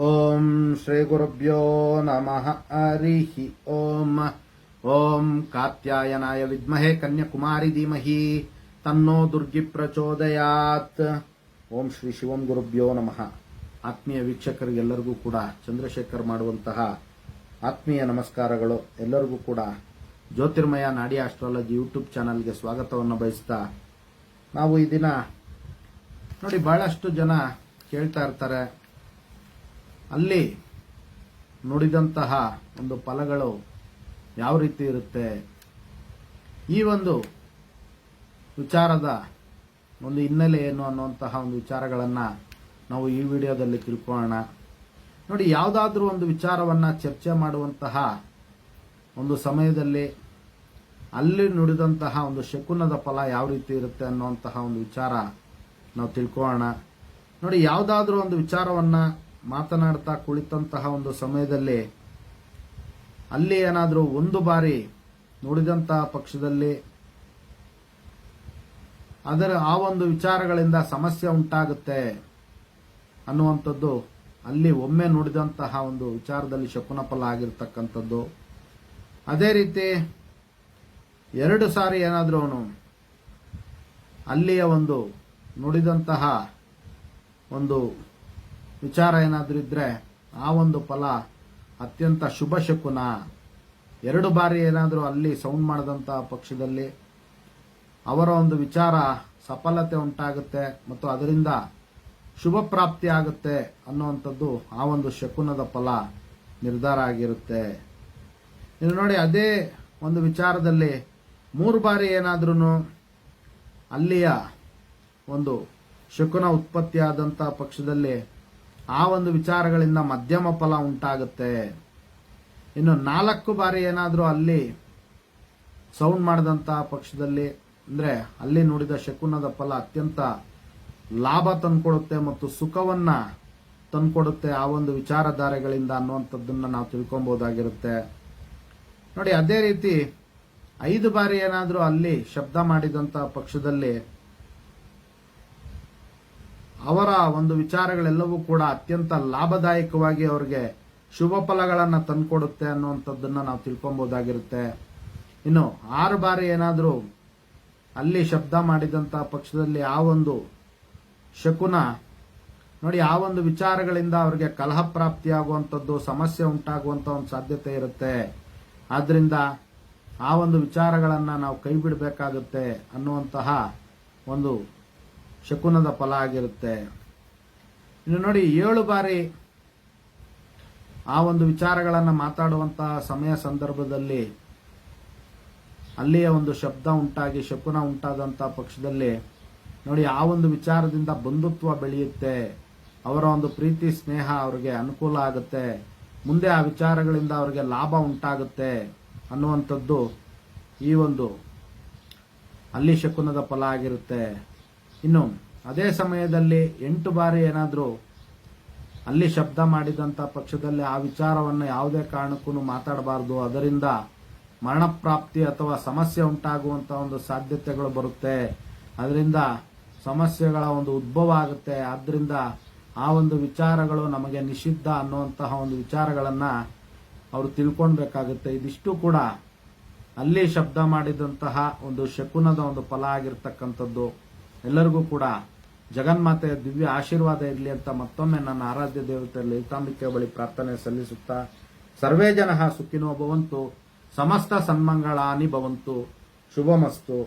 ಓಂ ಶ್ರೀ ಗುರುಭ್ಯೋ ನಮಃ ಹರಿಃ ಓಂ. ಓಂ ಕಾತ್ಯಾಯನಾಯ ವಿದ್ಮಹೇ ಕನ್ಯಾಕುಮಾರಿ ಧೀಮಹಿ ತನ್ನೋ ದುರ್ಗಿ ಪ್ರಚೋದಯಾತ್. ಓಂ ಶ್ರೀ ಶಿವಂ ಗುರುಭ್ಯೋ ನಮಃ. ಆತ್ಮೀಯ ವೀಕ್ಷಕರಿಗೆಲ್ಲರಿಗೂ ಕೂಡ ಚಂದ್ರಶೇಖರ್ ಮಾಡುವಂತಹ ಆತ್ಮೀಯ ನಮಸ್ಕಾರಗಳು. ಎಲ್ಲರಿಗೂ ಕೂಡ ಜ್ಯೋತಿರ್ಮಯ ನಾಡಿ ಆಸ್ಟ್ರಾಲಜಿ ಯೂಟ್ಯೂಬ್ ಚಾನಲ್ಗೆ ಸ್ವಾಗತವನ್ನು ಬಯಸ್ತಾ, ನಾವು ಈ ದಿನ ನೋಡಿ ಬಹಳಷ್ಟು ಜನ ಕೇಳ್ತಾ ಇರ್ತಾರೆ, ಅಲ್ಲಿ ನುಡಿದಂತಹ ಒಂದು ಫಲಗಳು ಯಾವ ರೀತಿ ಇರುತ್ತೆ, ಈ ಒಂದು ವಿಚಾರದ ಒಂದು ಹಿನ್ನೆಲೆ ಏನು ಅನ್ನುವಂತಹ ಒಂದು ವಿಚಾರಗಳನ್ನು ನಾವು ಈ ವಿಡಿಯೋದಲ್ಲಿ ತಿಳ್ಕೊಳ್ಳೋಣ. ನೋಡಿ, ಯಾವುದಾದ್ರೂ ಒಂದು ವಿಚಾರವನ್ನು ಚರ್ಚೆ ಮಾಡುವಂತಹ ಒಂದು ಸಮಯದಲ್ಲಿ ಅಲ್ಲಿ ನುಡಿದಂತಹ ಒಂದು ಶಕುನದ ಫಲ ಯಾವ ರೀತಿ ಇರುತ್ತೆ ಅನ್ನುವಂತಹ ಒಂದು ವಿಚಾರ ನಾವು ತಿಳ್ಕೊಳ್ಳೋಣ. ನೋಡಿ, ಯಾವುದಾದ್ರೂ ಒಂದು ವಿಚಾರವನ್ನು ಮಾತನಾಡ್ತಾ ಕುಳಿತಂತಹ ಒಂದು ಸಮಯದಲ್ಲಿ ಅಲ್ಲಿ ಏನಾದರೂ ಒಂದು ಬಾರಿ ನುಡಿದಂತಹ ಪಕ್ಷದಲ್ಲಿ ಆ ಒಂದು ವಿಚಾರಗಳಿಂದ ಸಮಸ್ಯೆ ಉಂಟಾಗುತ್ತೆ ಅನ್ನುವಂಥದ್ದು ಅಲ್ಲಿ ಒಮ್ಮೆ ನುಡಿದಂತಹ ಒಂದು ವಿಚಾರದಲ್ಲಿ ಶಕುನ ಫಲ ಆಗಿರ್ತಕ್ಕಂಥದ್ದು. ಅದೇ ರೀತಿ 2 ಸಾರಿ ಏನಾದರೂ ಅವನು ಅಲ್ಲಿಯ ಒಂದು ನುಡಿದಂತಹ ಒಂದು ವಿಚಾರ ಏನಾದರೂ ಇದ್ರೆ ಆ ಒಂದು ಫಲ ಅತ್ಯಂತ ಶುಭ ಶಕುನ. 2 ಬಾರಿ ಏನಾದರೂ ಅಲ್ಲಿ ಸೌಂಡ್ ಮಾಡಿದಂತಹ ಪಕ್ಷದಲ್ಲಿ ಅವರ ಒಂದು ವಿಚಾರ ಸಫಲತೆ ಉಂಟಾಗುತ್ತೆ ಮತ್ತು ಅದರಿಂದ ಶುಭ ಪ್ರಾಪ್ತಿ ಆಗುತ್ತೆ ಅನ್ನುವಂಥದ್ದು ಆ ಒಂದು ಶಕುನದ ಫಲ ನಿರ್ಧಾರ ಆಗಿರುತ್ತೆ. ಇನ್ನು ನೋಡಿ, ಅದೇ ಒಂದು ವಿಚಾರದಲ್ಲಿ 3 ಬಾರಿ ಏನಾದ್ರೂ ಅಲ್ಲಿಯ ಒಂದು ಶಕುನ ಉತ್ಪತ್ತಿ ಆದಂತಹ ಪಕ್ಷದಲ್ಲಿ ಆ ಒಂದು ವಿಚಾರಗಳಿಂದ ಮಧ್ಯಮ ಫಲ ಉಂಟಾಗುತ್ತೆ. ಇನ್ನು 4 ಬಾರಿ ಏನಾದರೂ ಅಲ್ಲಿ ಸೌಂಡ್ ಮಾಡಿದಂತಹ ಪಕ್ಷದಲ್ಲಿ ಅಂದ್ರೆ ಅಲ್ಲಿ ನುಡಿದ ಶಕುನದ ಫಲ ಅತ್ಯಂತ ಲಾಭ ತಂದ್ಕೊಡುತ್ತೆ ಮತ್ತು ಸುಖವನ್ನ ತಂದ್ಕೊಡುತ್ತೆ ಆ ಒಂದು ವಿಚಾರಧಾರೆಗಳಿಂದ ಅನ್ನುವಂಥದ್ದನ್ನ ನಾವು ತಿಳ್ಕೊಬಹುದಾಗಿರುತ್ತೆ. ನೋಡಿ, ಅದೇ ರೀತಿ 5 ಬಾರಿ ಏನಾದರೂ ಅಲ್ಲಿ ಶಬ್ದ ಮಾಡಿದಂತಹ ಪಕ್ಷದಲ್ಲಿ ಅವರ ಒಂದು ವಿಚಾರಗಳೆಲ್ಲವೂ ಕೂಡ ಅತ್ಯಂತ ಲಾಭದಾಯಕವಾಗಿ ಅವರಿಗೆ ಶುಭ ಫಲಗಳನ್ನು ತಂದುಕೊಡುತ್ತೆ ಅನ್ನುವಂಥದ್ದನ್ನ ನಾವು ತಿಳ್ಕೊಬಹುದಾಗಿರುತ್ತೆ. ಇನ್ನು 6 ಬಾರಿ ಏನಾದರೂ ಅಲ್ಲಿ ಶಬ್ದ ಮಾಡಿದಂತಹ ಪಕ್ಷದಲ್ಲಿ ಆ ಒಂದು ಶಕುನ ನೋಡಿ ಆ ಒಂದು ವಿಚಾರಗಳಿಂದ ಅವರಿಗೆ ಕಲಹ ಪ್ರಾಪ್ತಿಯಾಗುವಂಥದ್ದು, ಸಮಸ್ಯೆ ಉಂಟಾಗುವಂತ ಒಂದು ಸಾಧ್ಯತೆ ಇರುತ್ತೆ. ಆದ್ರಿಂದ ಆ ಒಂದು ವಿಚಾರಗಳನ್ನ ನಾವು ಕೈ ಬಿಡಬೇಕಾಗುತ್ತೆ ಅನ್ನುವಂತಹ ಒಂದು ಶಕುನದ ಫಲ ಆಗಿರುತ್ತೆ. ಇನ್ನು ನೋಡಿ, 7 ಬಾರಿ ಆ ಒಂದು ವಿಚಾರಗಳನ್ನು ಮಾತಾಡುವಂತಹ ಸಮಯ ಸಂದರ್ಭದಲ್ಲಿ ಅಲ್ಲಿಯ ಒಂದು ಶಬ್ದ ಉಂಟಾಗಿ ಶಕುನ ಉಂಟಾದಂತಹ ಪಕ್ಷದಲ್ಲಿ ನೋಡಿ ಆ ಒಂದು ವಿಚಾರದಿಂದ ಬಂಧುತ್ವ ಬೆಳೆಯುತ್ತೆ, ಅವರ ಒಂದು ಪ್ರೀತಿ ಸ್ನೇಹ ಅವರಿಗೆ ಅನುಕೂಲ ಆಗುತ್ತೆ, ಮುಂದೆ ಆ ವಿಚಾರಗಳಿಂದ ಅವರಿಗೆ ಲಾಭ ಉಂಟಾಗುತ್ತೆ ಅನ್ನುವಂಥದ್ದು ಈ ಒಂದು ಅಲ್ಲಿ ಶಕುನದ ಫಲ ಆಗಿರುತ್ತೆ. ಇನ್ನು ಅದೇ ಸಮಯದಲ್ಲಿ 8 ಬಾರಿ ಏನಾದರೂ ಅಲ್ಲಿ ಶಬ್ದ ಮಾಡಿದಂಥ ಪಕ್ಷದಲ್ಲಿ ಆ ವಿಚಾರವನ್ನು ಯಾವುದೇ ಕಾರಣಕ್ಕೂ ಮಾತಾಡಬಾರ್ದು, ಅದರಿಂದ ಮರಣಪ್ರಾಪ್ತಿ ಅಥವಾ ಸಮಸ್ಯೆ ಉಂಟಾಗುವಂಥ ಒಂದು ಸಾಧ್ಯತೆಗಳು ಬರುತ್ತೆ, ಅದರಿಂದ ಸಮಸ್ಯೆಗಳ ಒಂದು ಉದ್ಭವ ಆಗುತ್ತೆ. ಆದ್ದರಿಂದ ಆ ಒಂದು ವಿಚಾರಗಳು ನಮಗೆ ನಿಷಿದ್ಧ ಅನ್ನುವಂತಹ ಒಂದು ವಿಚಾರಗಳನ್ನು ಅವರು ತಿಳ್ಕೊಳ್ಬೇಕಾಗುತ್ತೆ. ಇದಿಷ್ಟು ಕೂಡ ಅಲ್ಲಿ ಶಬ್ದ ಮಾಡಿದಂತಹ ಒಂದು ಶಕುನದ ಒಂದು ಫಲ ಆಗಿರ್ತಕ್ಕಂಥದ್ದು. ಎಲ್ಲರಿಗೂ ಕೂಡ ಜಗನ್ಮಾತೆಯ ದಿವ್ಯ ಆಶೀರ್ವಾದ ಇರಲಿ ಅಂತ ಮತ್ತೊಮ್ಮೆ ನನ್ನ ಆರಾಧ್ಯ ದೇವತೆ ಲಲಿತಾಂಬಿಕೆ ಬಳಿ ಪ್ರಾರ್ಥನೆ ಸಲ್ಲಿಸುತ್ತಾ, ಸರ್ವೇ ಜನಃ ಸುಖಿನೋ ಭವಂತು, ಸಮಸ್ತ ಸನ್ಮಂಗಳಾನಿ ಭವಂತು, ಶುಭಮಸ್ತು.